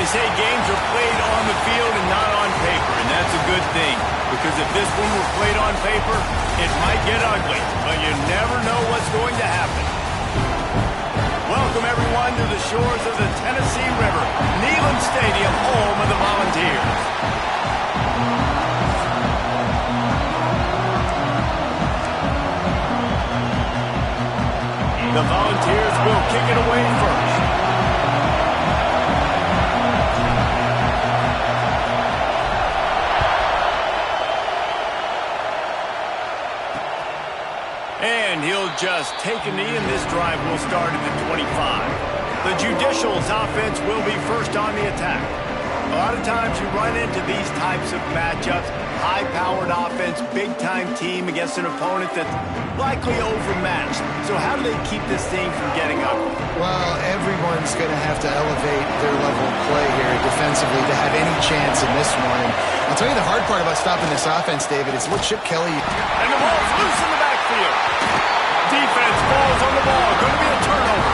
say games are played on the field and not on paper, and that's a good thing. Because if this one were played on paper, it might get ugly, but you never know what's going to happen. Welcome, everyone, to the shores of the Tennessee River, Neyland Stadium, home of the Volunteers. The Volunteers will kick it away first. And he'll just take a knee, and this drive will start at the 25. The Judicials offense will be first on the attack. A lot of times you run into these types of matchups, high-powered offense, big-time team against an opponent that's likely overmatched. So how do they keep this thing from getting ugly? Well, everyone's going to have to elevate their level of play here defensively to have any chance in this one. And I'll tell you the hard part about stopping this offense, David, is what Chip Kelly... And the ball's loose in the backfield. Defense falls on the ball. Going to be a turnover.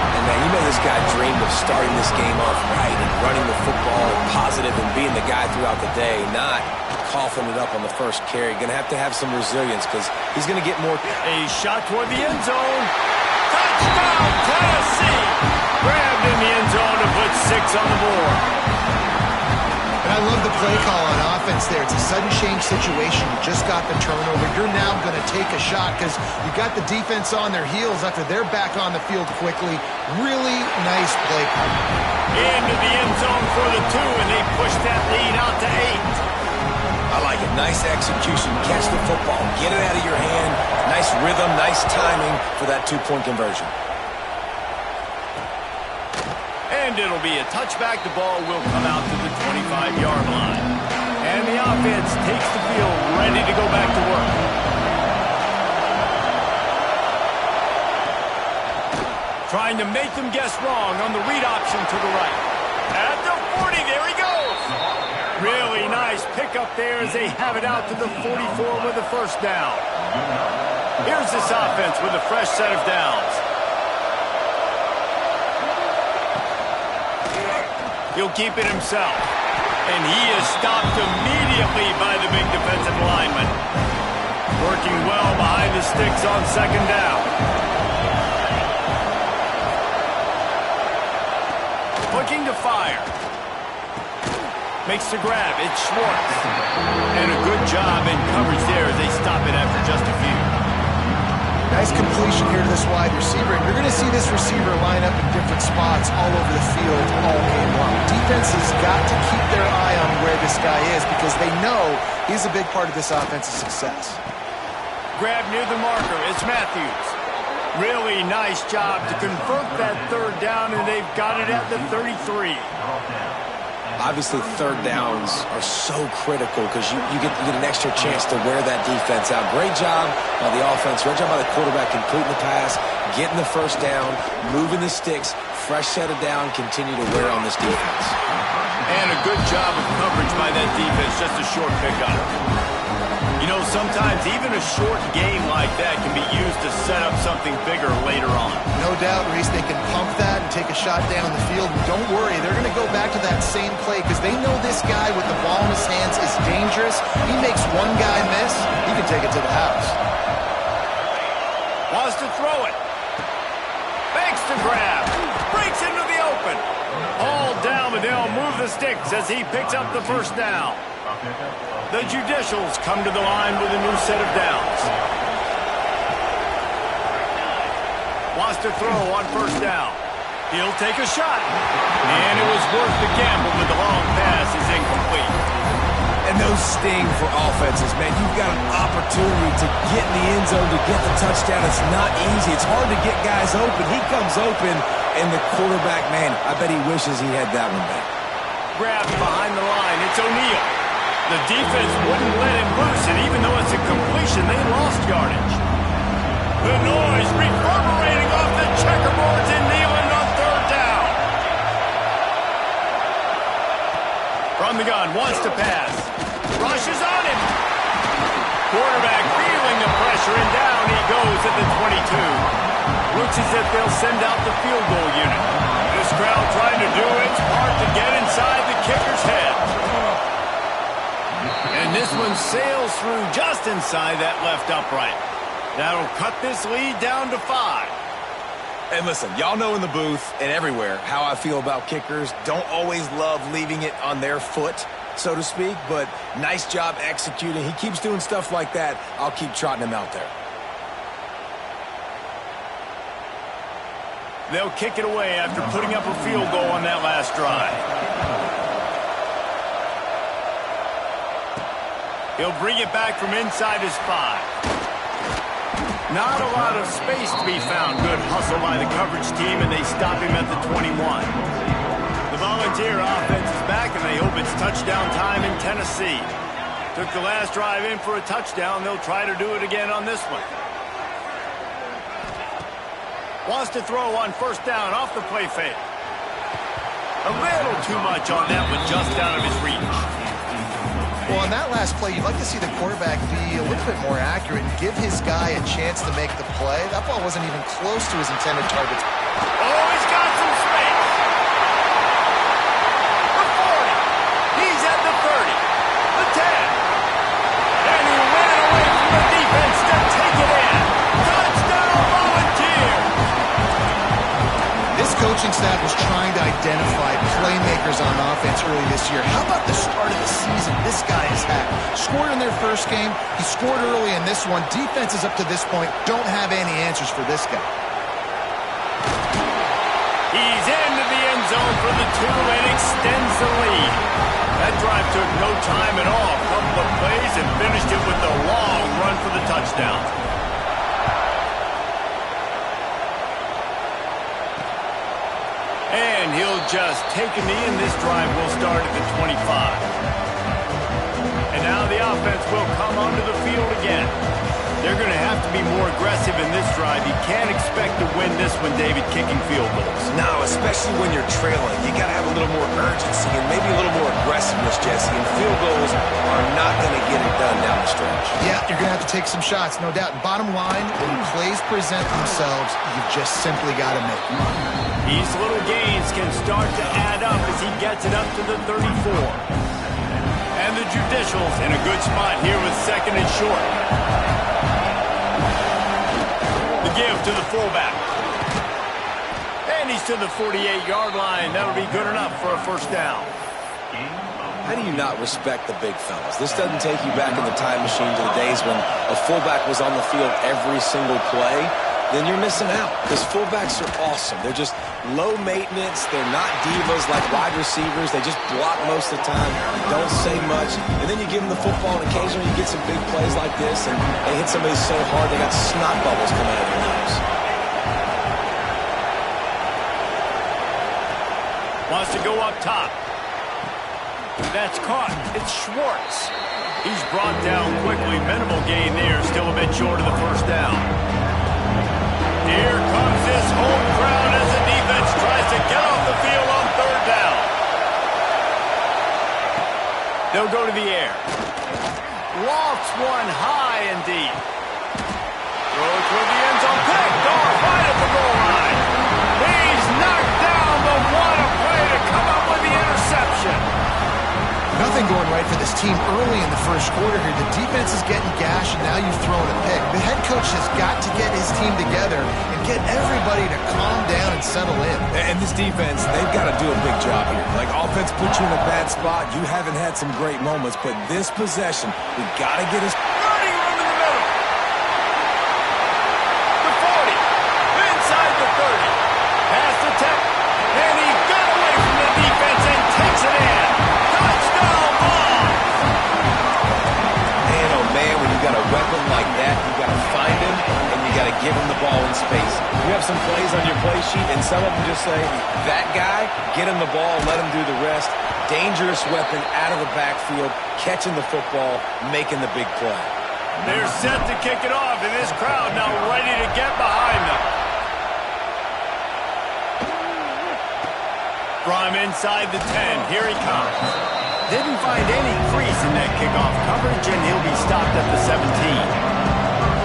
And man, you know this guy dreamed of starting this game off right and running the football positive and being the guy throughout the day, not coughing it up on the first carry. Going to have some resilience because he's going to get more. A shot toward the end zone. Touchdown, Tennessee! Grabbed in the end zone to put 6 on the board. And I love the play call on offense there. It's a sudden change situation. You just got the turnover. You're now going to take a shot because you got the defense on their heels after they're back on the field quickly. Really nice play call. Into the end zone for the 2, and they push that lead out to 8. I like it. Nice execution. Catch the football. Get it out of your hand. Nice rhythm, nice timing for that 2-point conversion. And it'll be a touchback. The ball will come out to the 25-yard line. And the offense takes the field, ready to go back to work. Trying to make them guess wrong on the read option to the right. At the 40, there he goes. Really nice pickup there as they have it out to the 44 with the first down. Here's this offense with a fresh set of downs. He'll keep it himself. And he is stopped immediately by the big defensive lineman. Working well behind the sticks on second down. Looking to fire. Makes the grab. It's Schwartz. And a good job in coverage there as they stop it after just a few. Nice completion here to this wide receiver. And you're going to see this receiver line up in different spots all over the field all game long. Defense has got to keep their eye on where this guy is because they know he's a big part of this offense's success. Grab near the marker. It's Matthews. Really nice job to convert that third down, and they've got it at the 33. Obviously, third downs are so critical because you get an extra chance to wear that defense out. Great job by the offense. Great job by the quarterback completing the pass, getting the first down, moving the sticks, fresh set of down, continue to wear on this defense. And a good job of coverage by that defense, just a short pickup. You know, sometimes even a short game like that can be used to set up something bigger later on. No doubt, Reese, they can pump that and take a shot down the field. And don't worry, they're going to go back to that same play because they know this guy with the ball in his hands is dangerous. He makes one guy miss, he can take it to the house. Wants to throw it. Fakes to grab. Breaks into the open. All down, but they'll move the sticks as he picks up the first down. The Judicials come to the line with a new set of downs. Wants to throw on first down. He'll take a shot. And it was worth the gamble, but the long pass is incomplete. And those sting for offenses, man. You've got an opportunity to get in the end zone, to get the touchdown. It's not easy. It's hard to get guys open. He comes open, and the quarterback, man, I bet he wishes he had that one back. Grabbed behind the line. It's O'Neal. The defense wouldn't let him loose, and even though it's a completion, they lost yardage. The noise reverberating off the checkerboards in Neyland on third down. From the gun, wants to pass. Rushes on him. Quarterback feeling the pressure, and down he goes at the 22. Looks as if they'll send out the field goal unit. This crowd trying to do its part to sails through just inside that left upright. That'll cut this lead down to 5. And listen, y'all know in the booth and everywhere how I feel about kickers. Don't always love leaving it on their foot, so to speak, but nice job executing. He keeps doing stuff like that. I'll keep trotting him out there. They'll kick it away after putting up a field goal on that last drive. He'll bring it back from inside his 5. Not a lot of space to be found. Good hustle by the coverage team, and they stop him at the 21. The Volunteer offense is back, and they hope it's touchdown time in Tennessee. Took the last drive in for a touchdown. They'll try to do it again on this one. Wants to throw on first down off the play fake. A little too much on that one, just out of his reach. Well, on that last play, you'd like to see the quarterback be a little bit more accurate and give his guy a chance to make the play. That ball wasn't even close to his intended target. Oh, he's got some space. The 40. He's at the 30. The 10. And he ran away from the defense to take it in. Touchdown, Volunteer. This coaching staff was trying to identify playmakers on offense early this year. How about the start of the season this guy has had? Scored in their first game. He scored early in this one. Defenses up to this point don't have any answers for this guy. He's into the end zone for the 2 and extends the lead. That drive took no time at all. A couple of plays and finished it with a long run for the touchdown. And he'll just take a knee, and this drive will start at the 25. And now the offense will come onto the field again. They're going to have to be more aggressive in this drive. You can't expect to win this one, David, kicking field goals. No, especially when you're trailing. You got to have a little more urgency and maybe a little more aggressiveness, Jesse. And field goals are not going to get it done down the stretch. Yeah, you're going to have to take some shots, no doubt. Bottom line, when plays present themselves, you've just simply got to make them. These little gains can start to add up as he gets it up to the 34. And the Judicials in a good spot here with second and short. The give to the fullback. And he's to the 48-yard line. That'll be good enough for a first down. How do you not respect the big fellas? This doesn't take you back in the time machine to the days when a fullback was on the field every single play. Then you're missing out, because fullbacks are awesome. They're just low maintenance. They're not divas like wide receivers. They just block most of the time, don't say much. And then you give them the football, and occasionally you get some big plays like this, and they hit somebody so hard they got snot bubbles coming out of their nose. Wants to go up top. That's caught. It's Schwartz. He's brought down quickly. Minimal gain there. Still a bit short of the first down. Here comes this home crowd as the defense tries to get off the field on third down. They'll go to the air. Lofts one high and deep. Throw toward the end zone. Picked off right at the goal line. He's knocked down, but what a play to come up with the interception. Nothing going right for this team early in the first quarter here. The defense is getting gashed, and now you've thrown a pick. The head coach has got to get his team together and get everybody to calm down and settle in. And this defense, they've got to do a big job here. Like, offense put you in a bad spot. You haven't had some great moments, but this possession, we got to get his... Running room in the middle. The 40. Inside the 30. Pass the 10. And he got away from the defense and takes it in. Touchdown ball. Man, oh man, when you got a weapon like that, you got to find him and you got to give him the ball in space. You have some plays on your play sheet, and some of them just say, that guy, get him the ball, let him do the rest. Dangerous weapon out of the backfield, catching the football, making the big play. They're set to kick it off, and this crowd now ready to get behind them. From inside the 10, here he comes. Didn't find any crease in that kickoff coverage, and he'll be stopped at the 17.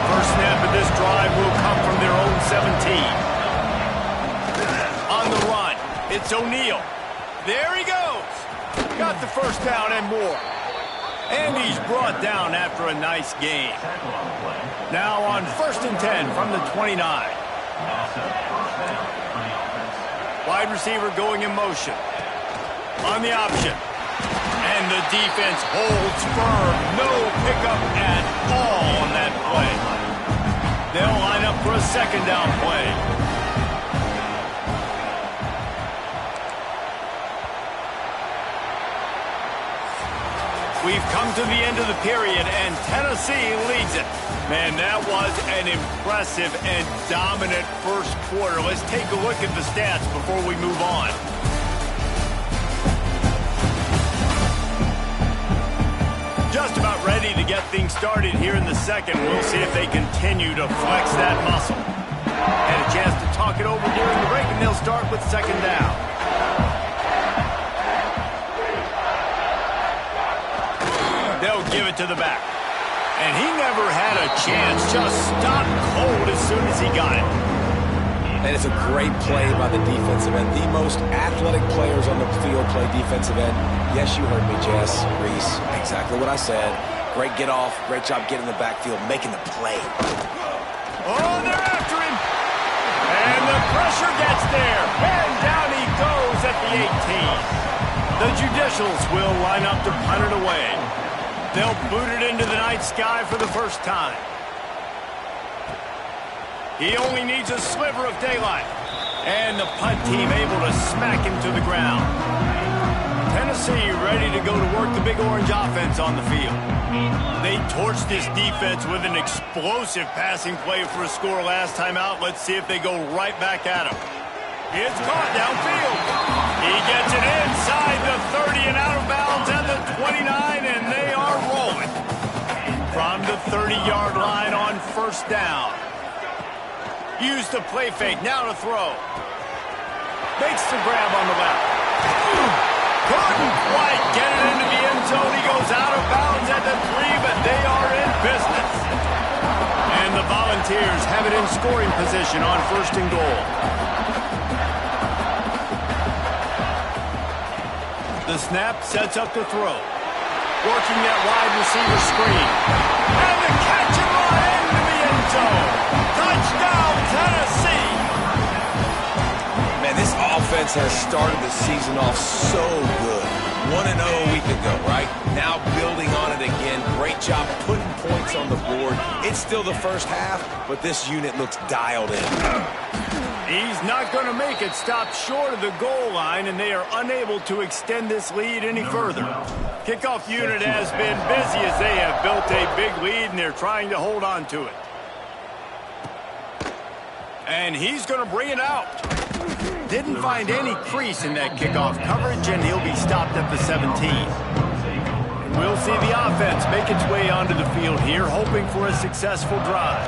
First snap of this drive will come from their own 17. On the run, it's O'Neal. There he goes. Got the first down and more. And he's brought down after a nice gain. Now on 1st and 10 from the 29. Wide receiver going in motion. On the option. And the defense holds firm. No pickup at all on that play. They'll line up for a second down play. We've come to the end of the period, and Tennessee leads it. Man, that was an impressive and dominant first quarter. Let's take a look at the stats before we move on. Just about ready to get things started here in the second. We'll see if they continue to flex that muscle. Had a chance to talk it over during the break, and they'll start with second down. They'll give it to the back. And he never had a chance. Just stopped cold as soon as he got it. And it's a great play by the defensive end. The most athletic players on the field play defensive end. Yes, you heard me, Jess, Reese. Exactly what I said. Great get off. Great job getting in the backfield, making the play. Oh, they're after him. And the pressure gets there. And down he goes at the 18. The Judicials will line up to punt it away. They'll boot it into the night sky for the first time. He only needs a sliver of daylight. And the punt team able to smack him to the ground. Tennessee ready to go to work the Big Orange offense on the field. They torched this defense with an explosive passing play for a score last time out. Let's see if they go right back at him. It's caught downfield. He gets it inside the 30 and out of bounds at the 29, and they are rolling. From the 30-yard line on first down. Use the play fake, now to throw. Makes the grab on the left. Couldn't quite get it into the end zone. He goes out of bounds at the 3, but they are in business. And the Volunteers have it in scoring position on first and goal. The snap sets up the throw. Working that wide receiver screen. And the catch and run into the end zone. Touchdown, Tennessee! Man, this offense has started the season off so good. 1-0 a week ago, right? Now building on it again. Great job putting points on the board. It's still the first half, but this unit looks dialed in. He's not going to make it. Stop short of the goal line, and they are unable to extend this lead any further. Kickoff unit has been busy as they have built a big lead, and they're trying to hold on to it. And he's going to bring it out. Didn't find any crease in that kickoff coverage, and he'll be stopped at the 17. And we'll see the offense make its way onto the field here, hoping for a successful drive.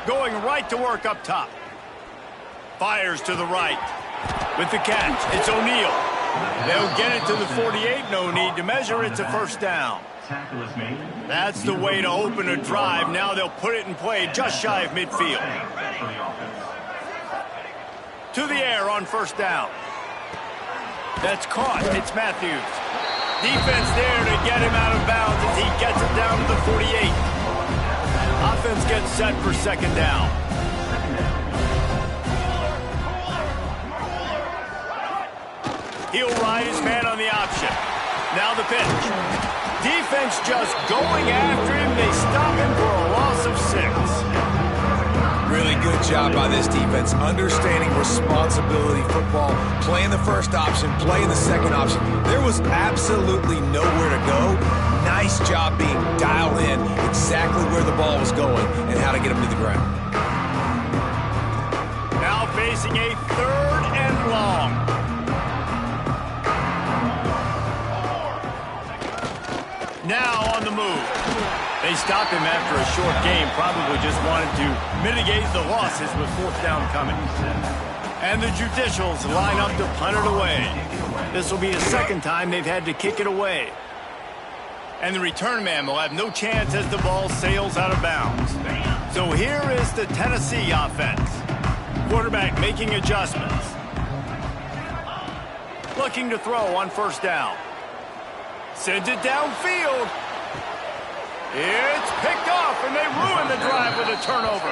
Going right to work up top. Fires to the right. With the catch, it's O'Neal. They'll get it to the 48. No need to measure. It's a first down. That's the way to open a drive. Now they'll put it in play just shy of midfield. To the air on first down. That's caught. It's Matthews. Defense there to get him out of bounds as he gets it down to the 48. Offense gets set for second down. He'll ride his man on the option. Now the pitch. Defense just going after him. They stop him for a loss of 6. Really good job by this defense, understanding responsibility football, playing the first option, playing the second option. There was absolutely nowhere to go. Nice job being dialed in exactly where the ball was going and how to get him to the ground. Now facing a third and long. Now on the move. They stopped him after a short game, probably just wanted to mitigate the losses with fourth down coming. And the Judicials line up to punt it away. This will be the second time they've had to kick it away. And the return man will have no chance as the ball sails out of bounds. So here is the Tennessee offense. Quarterback making adjustments. Looking to throw on first down. Sends it downfield. It's picked off, and they ruin the drive with a turnover.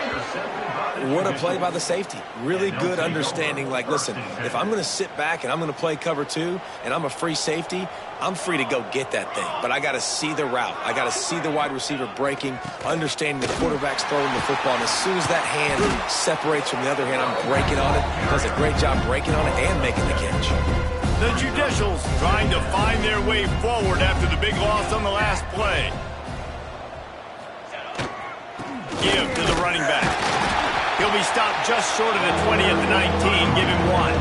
What a play by the safety. Really good understanding. Like, listen, if I'm going to sit back and I'm going to play cover 2 and I'm a free safety, I'm free to go get that thing. But I got to see the route. I got to see the wide receiver breaking, understanding the quarterback's throwing the football. And as soon as that hand separates from the other hand, I'm breaking on it. Does a great job breaking on it and making the catch. The Judicials trying to find their way forward after the big loss on the last play. Give to the running back. He'll be stopped just short of the 20 at the 19. Give him 1.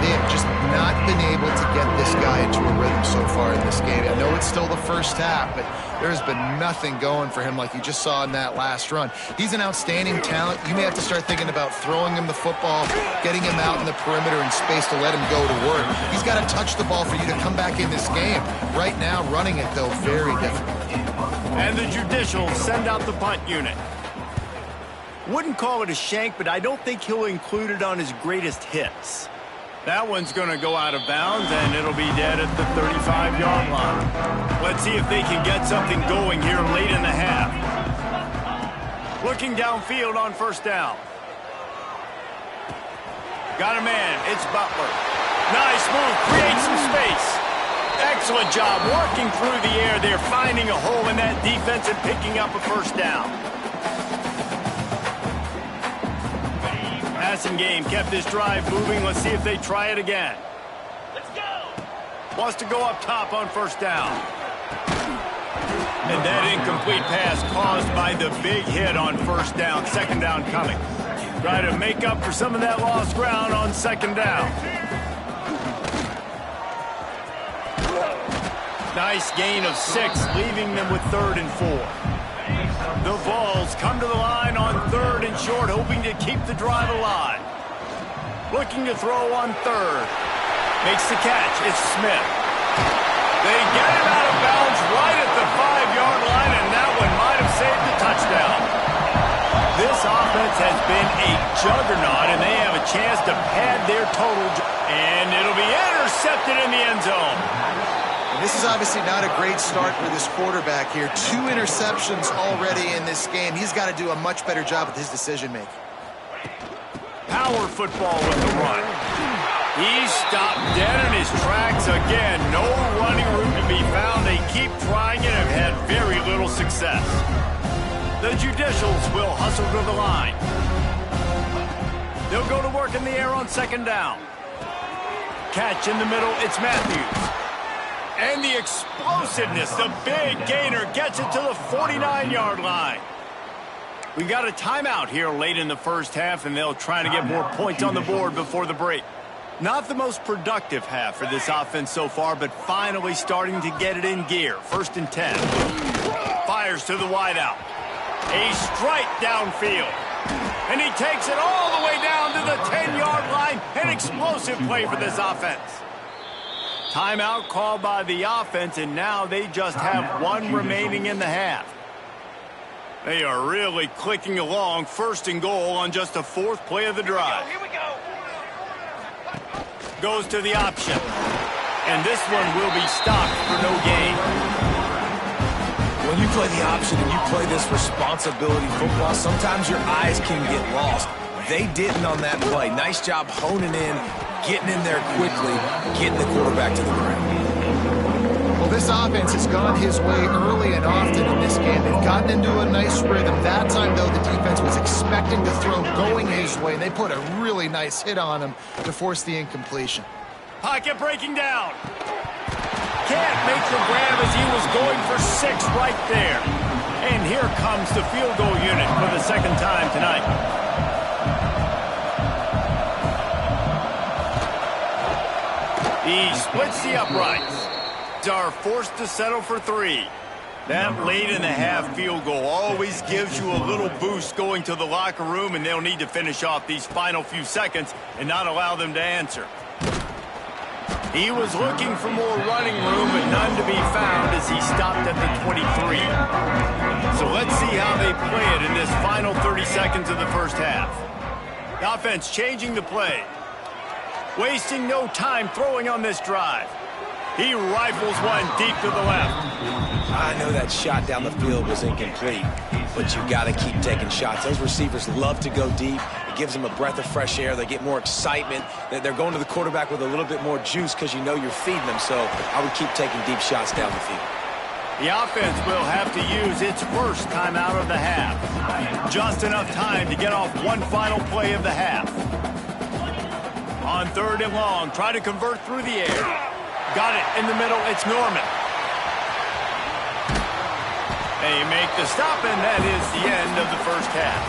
They have just not been able to get this guy into a rhythm so far in this game. I know it's still the first half, but there's been nothing going for him like you just saw in that last run. He's an outstanding talent. You may have to start thinking about throwing him the football, getting him out in the perimeter in space to let him go to work. He's got to touch the ball for you to come back in this game. Right now, running it, though, very difficult. And the Judicials send out the punt unit. Wouldn't call it a shank, but I don't think he'll include it on his greatest hits. That one's going to go out of bounds, and it'll be dead at the 35-yard line. Let's see if they can get something going here late in the half. Looking downfield on first down. Got a man. It's Butler. Nice move. Creates some space. Excellent job working through the air. They're finding a hole in that defense and picking up a first down. Passing game kept this drive moving. Let's see if they try it again. Let's go. Wants to go up top on first down. And that incomplete pass caused by the big hit on first down. Second down coming. Try to make up for some of that lost ground on second down. Nice gain of 6, leaving them with 3rd and 4. The Vols come to the line on 3rd and short, hoping to keep the drive alive. Looking to throw on 3rd. Makes the catch. It's Smith. They get him out of bounds right at the 5-yard line, and that one might have saved the touchdown. This offense has been a juggernaut, and they have a chance to pad their total. And it'll be intercepted in the end zone. This is obviously not a great start for this quarterback here. 2 interceptions already in this game. He's got to do a much better job with his decision-making. Power football with the run. He's stopped dead in his tracks again. No running room to be found. They keep trying it and have had very little success. The Judicials will hustle to the line. They'll go to work in the air on second down. Catch in the middle. It's Matthews. And the explosiveness, the big gainer gets it to the 49-yard line. We got a timeout here late in the first half, and they'll try to get more points on the board before the break. Not the most productive half for this offense so far, but finally starting to get it in gear. 1st and 10. Fires to the wideout. A strike downfield. And he takes it all the way down to the 10-yard line. An explosive play for this offense. Timeout called by the offense, and now they just have 1 remaining in the half. They are really clicking along. 1st and goal on just the 4th play of the drive. Here we go. Goes to the option. And this one will be stopped for no gain. When you play the option and you play this responsibility football, sometimes your eyes can get lost. They didn't on that play. Nice job honing in, getting in there quickly, getting the quarterback to the ground. Well, this offense has gone his way early and often in this game. They've gotten into a nice rhythm. That time, though, the defense was expecting the throw going his way, and they put a really nice hit on him to force the incompletion. Pocket breaking down. Can't make the grab as he was going for 6 right there. And here comes the field goal unit for the 2nd time tonight. He splits the uprights. Are forced to settle for 3. That late in the half field goal always gives you a little boost going to the locker room, and they'll need to finish off these final few seconds and not allow them to answer. He was looking for more running room, but none to be found as he stopped at the 23. So let's see how they play it in this final 30 seconds of the first half. The offense changing the play. Wasting no time throwing on this drive. He rifles one deep to the left. I know that shot down the field was incomplete, but you got to keep taking shots. Those receivers love to go deep. It gives them a breath of fresh air. They get more excitement. They're going to the quarterback with a little bit more juice because you know you're feeding them. So I would keep taking deep shots down the field. The offense will have to use its first timeout of the half. Just enough time to get off one final play of the half. On 3rd and long, try to convert through the air. Got it in the middle. It's Norman. They make the stop, and that is the end of the first half.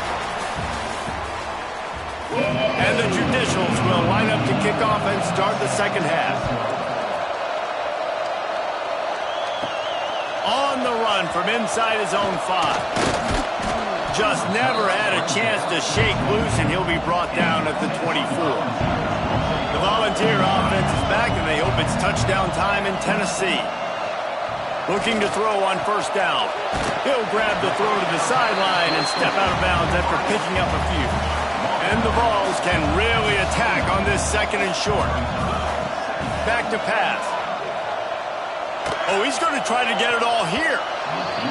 And the Judicials will line up to kick off and start the second half. On the run from inside his own 5. Just never had a chance to shake loose, and he'll be brought down at the 24. The Volunteer offense is back, and they hope it's touchdown time in Tennessee. Looking to throw on 1st down. He'll grab the throw to the sideline and step out of bounds after picking up a few. And the Vols can really attack on this 2nd and short. Back to pass. Oh, he's going to try to get it all here.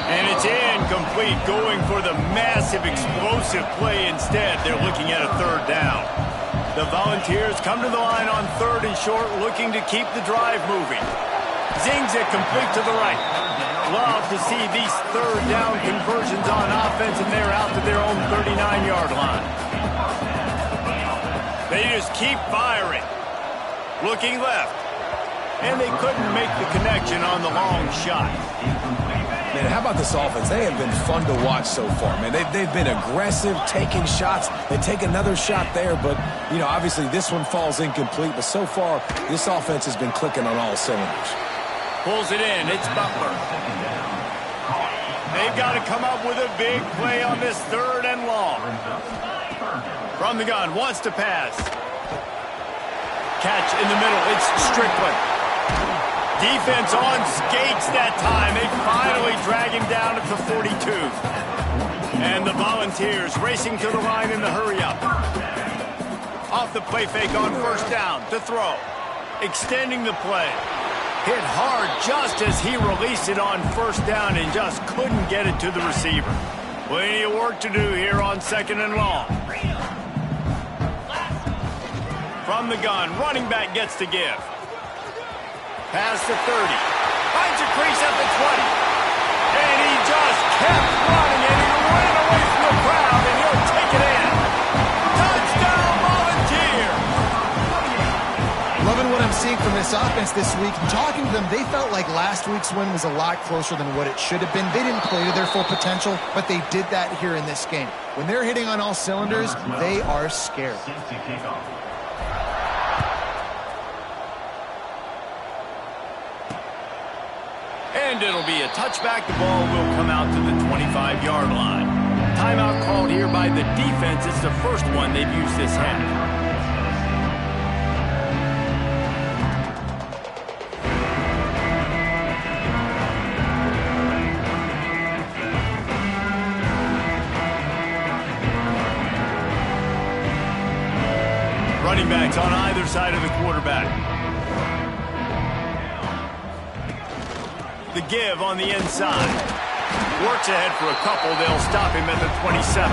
And it's incomplete, going for the massive explosive play instead. They're looking at a 3rd down. The Volunteers come to the line on 3rd and short, looking to keep the drive moving. Zings it complete to the right. Love to see these 3rd down conversions on offense, and they're out to their own 39-yard line. They just keep firing. Looking left. And they couldn't make the connection on the long shot. Man, how about this offense? They have been fun to watch so far, man. They've been aggressive, taking shots. They take another shot there, but, you know, obviously this one falls incomplete. But so far, this offense has been clicking on all cylinders. Pulls it in. It's Butler. They've got to come up with a big play on this 3rd and long. From the gun, wants to pass. Catch in the middle. It's Strickland. Defense on skates that time. They finally drag him down at the 42. And the Volunteers racing to the line in the hurry-up. Off the play fake on 1st down to throw. Extending the play. Hit hard just as he released it on 1st down and just couldn't get it to the receiver. Plenty of work to do here on 2nd and long. From the gun, running back gets to give. Pass to 30. Finds a crease at the 20. And he just kept running, and he ran away from the crowd, and he'll take it in. Touchdown, Volunteer! Loving what I'm seeing from this offense this week. Talking to them, they felt like last week's win was a lot closer than what it should have been. They didn't play to their full potential, but they did that here in this game. When they're hitting on all cylinders, they are scared. And it'll be a touchback. The ball will come out to the 25-yard line. Timeout called here by the defense. It's the first one they've used this half. Running backs on either side of the quarterback. The give on the inside. Works ahead for a couple. They'll stop him at the 27.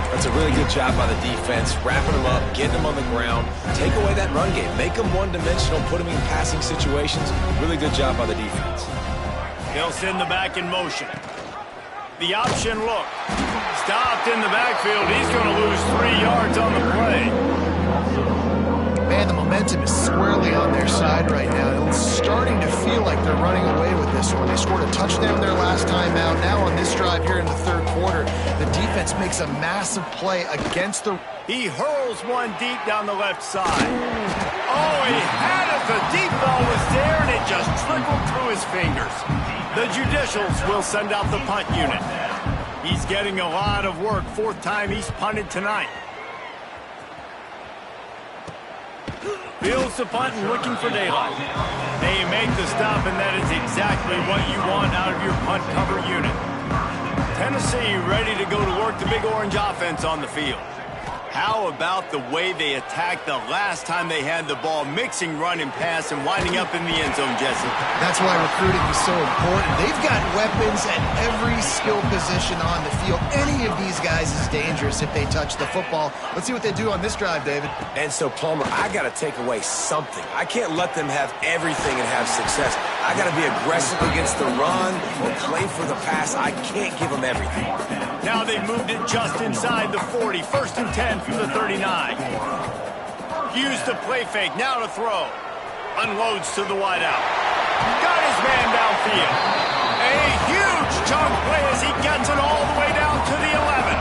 That's a really good job by the defense, wrapping them up, getting them on the ground, take away that run game, make them one-dimensional, put them in passing situations. Really good job by the defense. They'll send the back in motion. The option look. Stopped in the backfield. He's going to lose 3 yards on the play. Man, the momentum is squarely on their side right now. It's starting to feel like they're running away with this one. They scored a touchdown their last time out. Now on this drive here in the 3rd quarter, the defense makes a massive play against the... He hurls one deep down the left side. Oh, he had it. The deep ball was there, and it just trickled through his fingers. The Judicials will send out the punt unit. He's getting a lot of work. 4th time he's punted tonight. Fields the punt and looking for daylight. They make the stop, and that is exactly what you want out of your punt cover unit. Tennessee ready to go to work. The Big Orange offense on the field. How about the way they attacked the last time they had the ball, mixing run and pass and winding up in the end zone, Jesse? That's why recruiting is so important. They've got weapons at every skill position on the field. Any of these guys is dangerous if they touch the football. Let's see what they do on this drive, David. And so, Palmer, I got to take away something. I can't let them have everything and have success. I got to be aggressive against the run or play for the pass. I can't give them everything. Now they've moved it just inside the 40. 1st and 10 from the 39. Use the play fake. Now to throw. Unloads to the wideout. Got his man downfield. A huge chunk play as he gets it all the way down to the 11.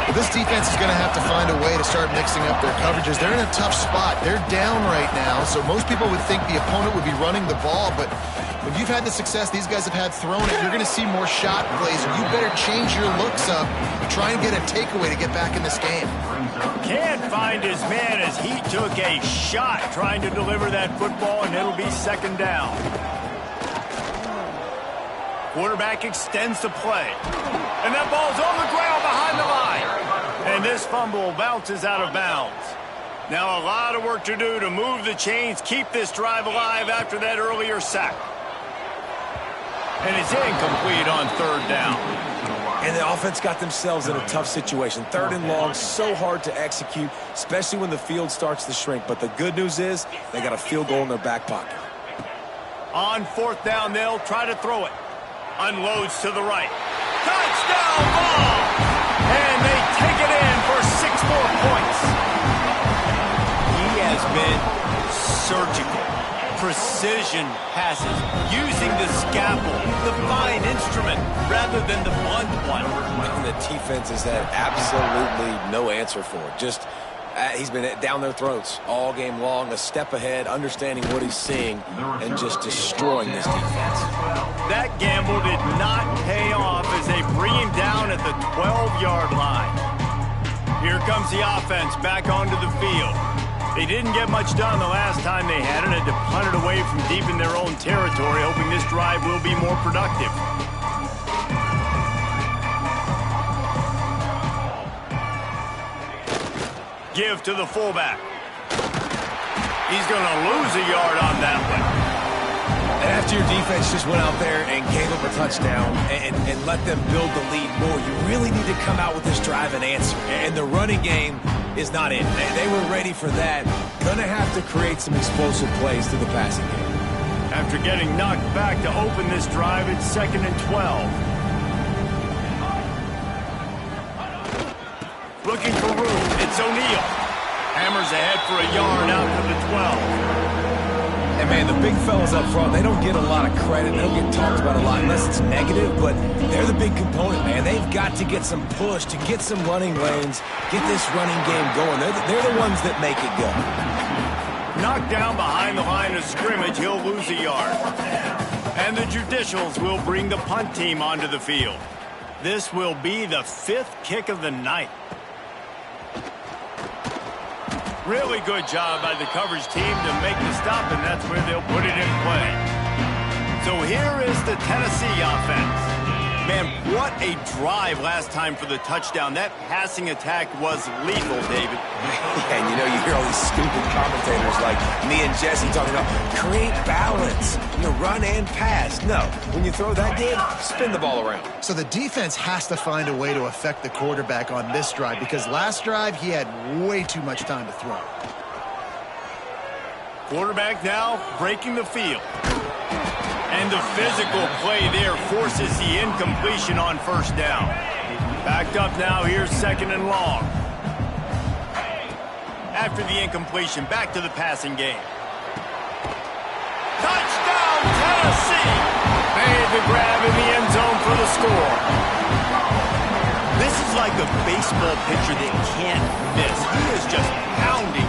Well, this defense is going to have to find a way to start mixing up their coverages. They're in a tough spot. They're down right now, so most people would think the opponent would be running the ball, but when you've had the success these guys have had throwing it, you're going to see more shot plays, and you better change your looks up and try and get a takeaway to get back in this game. Can't find his man as he took a shot trying to deliver that football, and it'll be 2nd down. Quarterback extends the play. And that ball's on the ground behind the line. And this fumble bounces out of bounds. Now a lot of work to do to move the chains, keep this drive alive after that earlier sack. And it's incomplete on 3rd down. And the offense got themselves in a tough situation. 3rd and long, so hard to execute, especially when the field starts to shrink. But the good news is they got a field goal in their back pocket. On 4th down, they'll try to throw it. Unloads to the right. Touchdown ball! And they take it in for 6 more points. He has been surgical. Precision passes, using the scalpel, the fine instrument, rather than the blunt one. And the defense has had absolutely no answer for it. Just, he's been down their throats all game long, a step ahead, understanding what he's seeing, and just destroying this defense. That gamble did not pay off as they bring him down at the 12-yard line. Here comes the offense back onto the field. They didn't get much done the last time they had it, had to punt it away from deep in their own territory, hoping this drive will be more productive. Give to the fullback. He's going to lose a yard on that one. And after your defense just went out there and gave up a touchdown and let them build the lead more, you really need to come out with this drive and answer. And the running game is not in. They were ready for that. Going to have to create some explosive plays through the passing game. After getting knocked back to open this drive, it's 2nd and 12. Looking for room. It's O'Neal. Hammers ahead for a yard out to the 12. And, man, the big fellas up front, they don't get a lot of credit. They don't get talked about a lot unless it's negative, but they're the big component, man. They've got to get some push, to get some running lanes, get this running game going. They're the ones that make it go. Knocked down behind the line of scrimmage, he'll lose a yard. And the Judicials will bring the punt team onto the field. This will be the 5th kick of the night. Really good job by the coverage team to make the stop, and that's where they'll put it in play. So here is the Tennessee offense. Man, what a drive last time for the touchdown. That passing attack was lethal, David. And you know, you hear all these stupid commentators like me and Jesse talking about create balance, run and pass. No, when you throw that good, spin the ball around. So the defense has to find a way to affect the quarterback on this drive, because last drive he had way too much time to throw. Quarterback now breaking the field. And the physical play there forces the incompletion on 1st down. Backed up now, here's 2nd and long. After the incompletion, back to the passing game. Touchdown, Tennessee! Made the grab in the end zone for the score. This is like a baseball pitcher that can't miss. He is just pounding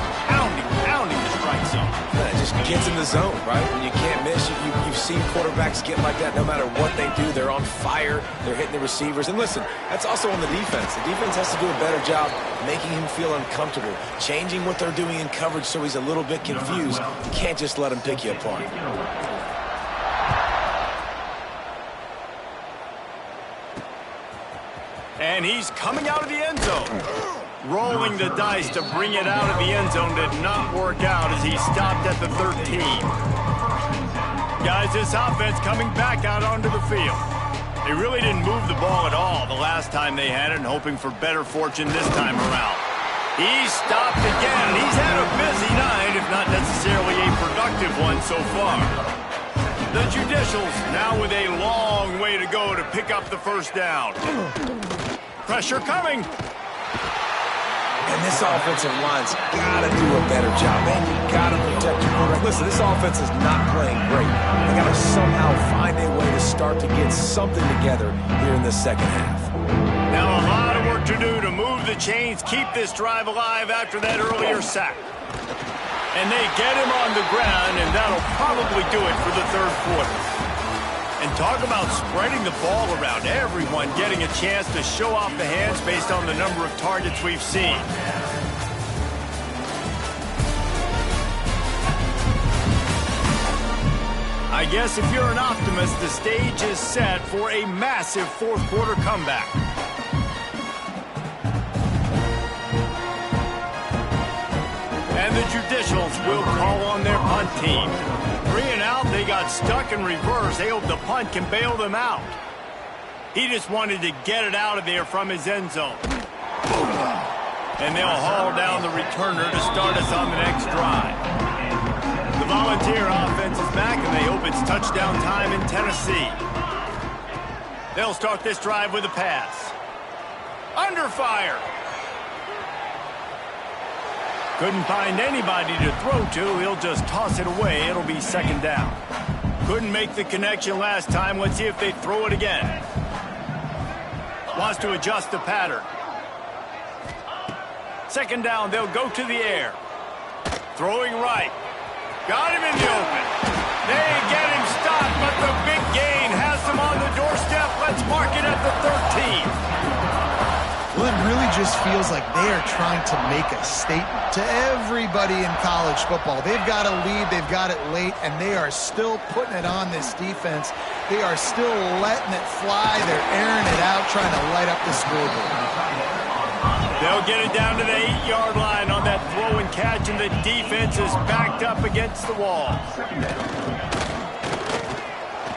the strike zone. It just gets in the zone, right? When you can't miss, you've seen quarterbacks get like that no matter what they do. They're on fire. They're hitting the receivers. And listen, that's also on the defense. The defense has to do a better job making him feel uncomfortable, changing what they're doing in coverage so he's a little bit confused. You can't just let him pick you apart. And he's coming out of the end zone. Rolling the dice to bring it out of the end zone did not work out as he stopped at the 13. Guys, this offense coming back out onto the field. They really didn't move the ball at all the last time they had it, and hoping for better fortune this time around. He's stopped again. He's had a busy night, if not necessarily a productive one so far. The Judicials now with a long way to go to pick up the first down. Pressure coming. And this offensive line's got to do a better job, man. You got to protect your quarterback. Listen, this offense is not playing great. They got to somehow find a way to start to get something together here in the second half. Now a lot of work to do to move the chains, keep this drive alive after that earlier sack. And they get him on the ground, and that'll probably do it for the third quarter. And talk about spreading the ball around. Everyone getting a chance to show off the hands based on the number of targets we've seen. I guess if you're an optimist, the stage is set for a massive fourth quarter comeback. And the Judicials will call on their punt team. 3 and out, they got stuck in reverse. They hope the punt can bail them out. He just wanted to get it out of there from his end zone. And they'll haul down the returner to start us on the next drive. The Volunteer offense is back, and they hope it's touchdown time in Tennessee. They'll start this drive with a pass. Under fire. Couldn't find anybody to throw to. He'll just toss it away. It'll be second down. Couldn't make the connection last time. Let's see if they throw it again. Wants to adjust the pattern. Second down, they'll go to the air. Throwing right. Got him in the open. They get him stopped, but the big gain has them on the doorstep. Let's mark it at the 13. Well, it really just feels like they are trying to make a statement to everybody in college football. They've got a lead, they've got it late, and they are still putting it on this defense. They are still letting it fly. They're airing it out, trying to light up the scoreboard. They'll get it down to the 8-yard line on that throw and catch, and the defense is backed up against the wall.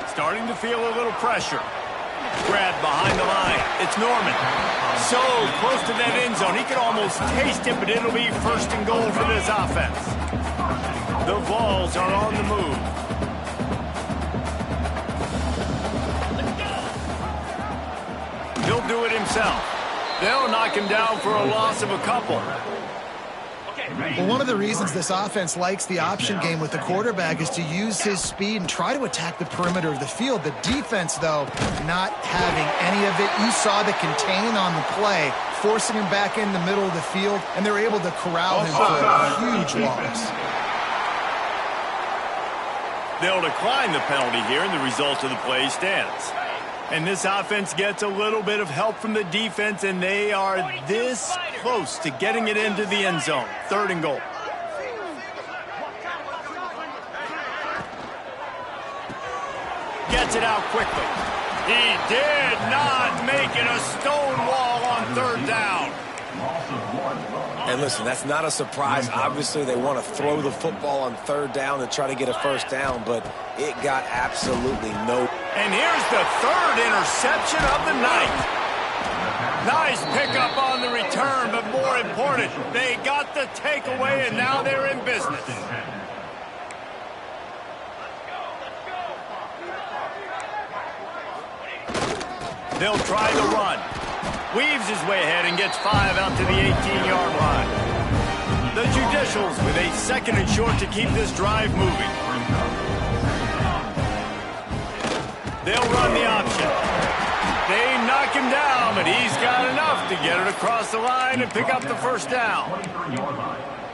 Starting to feel a little pressure. Grab behind the line. It's Norman. So close to that end zone. He can almost taste it, but it'll be first and goal for this offense. The Vols are on the move. He'll do it himself. They'll knock him down for a loss of a couple. Well, one of the reasons this offense likes the option game with the quarterback is to use his speed and try to attack the perimeter of the field. The defense, though, not having any of it. You saw the contain on the play, forcing him back in the middle of the field, and they're able to corral him for a huge loss. They'll decline the penalty here, and the result of the play stands. And this offense gets a little bit of help from the defense, and they are this close to getting it into the end zone. Third and goal. Gets it out quickly. He did not make it a stone wall on third down. And listen, that's not a surprise. Obviously, they want to throw the football on third down and try to get a first down, but it got absolutely no. And here's the third interception of the night. Nice pickup on the return, but more important, they got the takeaway, and now they're in business. They'll try the run. Weaves his way ahead and gets 5 out to the 18-yard line. The Judicials with a second and short to keep this drive moving. They'll run the option. They knock him down, but he's got enough to get it across the line and pick up the first down.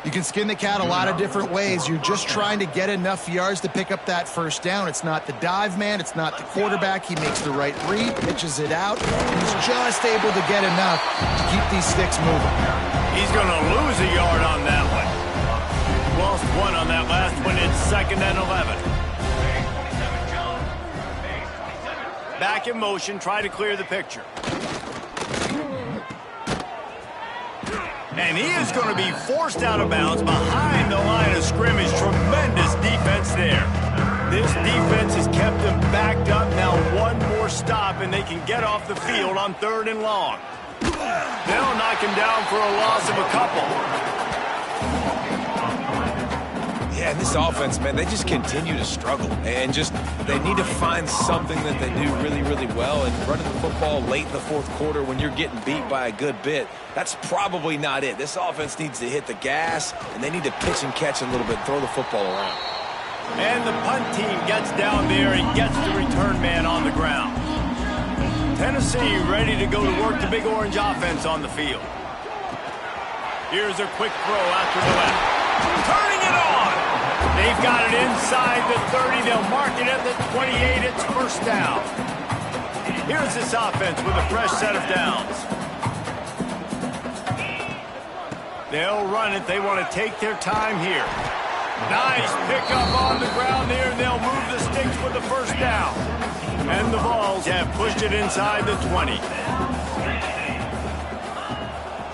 You can skin the cat a lot of different ways. You're just trying to get enough yards to pick up that first down. It's not the dive man. It's not the quarterback. He makes the right read, pitches it out. He's just able to get enough to keep these sticks moving. He's going to lose a yard on that one. Lost one on that last one. It's second and 11. Back in motion. Try to clear the picture. And he is going to be forced out of bounds behind the line of scrimmage. Tremendous defense there. This defense has kept them backed up. Now one more stop, and they can get off the field on 3rd and long. They'll knock him down for a loss of a couple. Yeah, and this offense, man, they just continue to struggle. And they need to find something that they do really, really well. And running the football late in the 4th quarter when you're getting beat by a good bit, that's probably not it. This offense needs to hit the gas, and they need to pitch and catch a little bit, throw the football around. And the punt team gets down there and gets the return man on the ground. Tennessee ready to go to work the Big Orange offense on the field. Here's a quick throw out to the left. Turning it on. They've got it inside the 30. They'll mark it at the 28. It's first down. Here's this offense with a fresh set of downs. They'll run it. They want to take their time here. Nice pickup on the ground there. They'll move the sticks for the first down. And the Vols have pushed it inside the 20.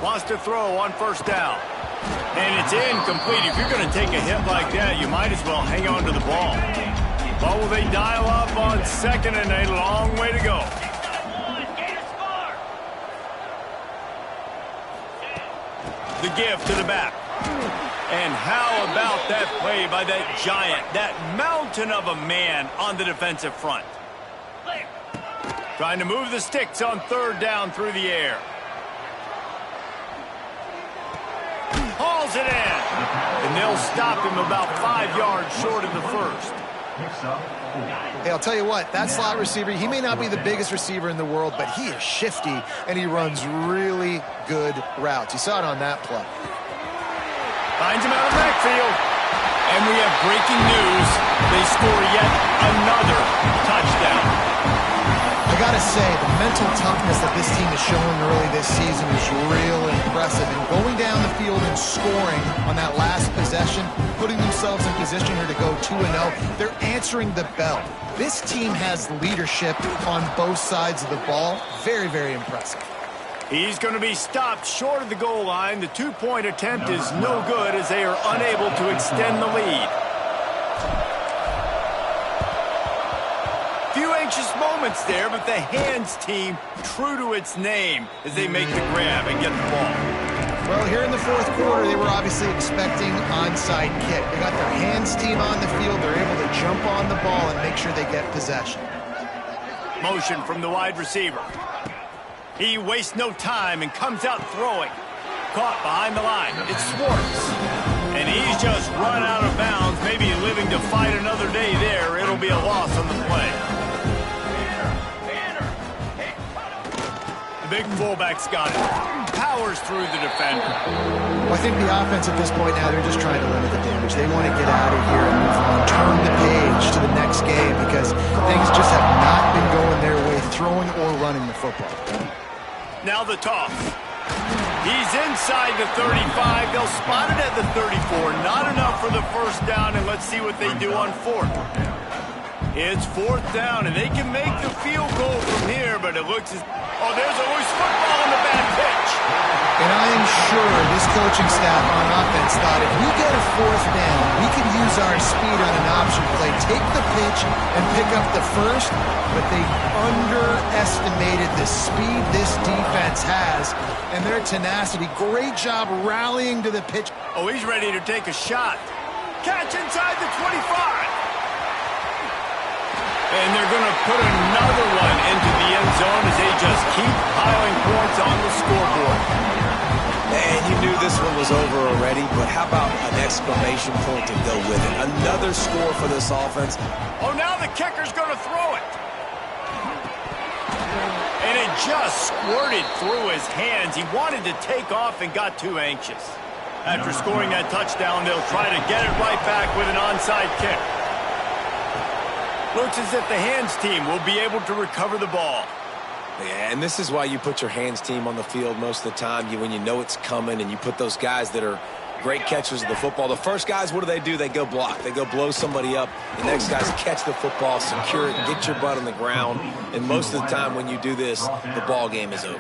Wants to throw on first down. And it's incomplete. If you're going to take a hit like that, you might as well hang on to the ball. But will they dial up on 2nd and a long way to go? The give to the back. And how about that play by that giant, that mountain of a man on the defensive front? Trying to move the sticks on 3rd down through the air. Hauls it in. And they'll stop him about 5 yards short of the first. Hey, I'll tell you what, that slot receiver, he may not be the biggest receiver in the world, but he is shifty, and he runs really good routes. You saw it on that play. Finds him out of the backfield. And we have breaking news. They score yet another touchdown. I gotta say, the mental toughness that this team is showing early this season is real impressive. And going down the field and scoring on that last possession, putting themselves in position here to go 2-0, they're answering the bell. This team has leadership on both sides of the ball. Very, very impressive. He's going to be stopped short of the goal line. The 2-point attempt is no good as they are unable to extend the lead. Few anxious moments there, but the hands team true to its name as they make the grab and get the ball. Well, here in the 4th quarter, they were obviously expecting onside kick. They got their hands team on the field. They're able to jump on the ball and make sure they get possession. Motion from the wide receiver. He wastes no time and comes out throwing. Caught behind the line. It's Swartz. And he's just run out of bounds, maybe living to fight another day there. It'll be a loss on the play. The big fullback's got it. Powers through the defender. Well, I think the offense at this point now, they're just trying to limit the damage. They want to get out of here and move on, turn the page to the next game because things just have not been going their way, throwing or running the football. Now the toss. He's inside the 35. They'll spot it at the 34. Not enough for the first down, and let's see what they do on 4th. It's 4th down, and they can make the field goal from here, but it looks as... Oh, there's a loose football on the bad pitch. And I am sure this coaching staff on offense thought if we get a 4th down, we can use our speed on an option play, take the pitch, and pick up the first, but they underestimated the speed this defense has and their tenacity. Great job rallying to the pitch. Oh, he's ready to take a shot. Catch inside the 25. And they're going to put another one into the end zone as they just keep piling points on the scoreboard. Man, you knew this one was over already, but how about an exclamation point to go with it? Another score for this offense. Oh, now the kicker's going to throw it. And it just squirted through his hands. He wanted to take off and got too anxious. After scoring that touchdown, they'll try to get it right back with an onside kick. Looks as if the hands team will be able to recover the ball. Yeah, and this is why you put your hands team on the field most of the time. When you know it's coming and you put those guys that are great catchers of the football. The first guys, what do? They go block. They go blow somebody up. The next guys catch the football, secure it, get your butt on the ground. And most of the time when you do this, the ball game is over.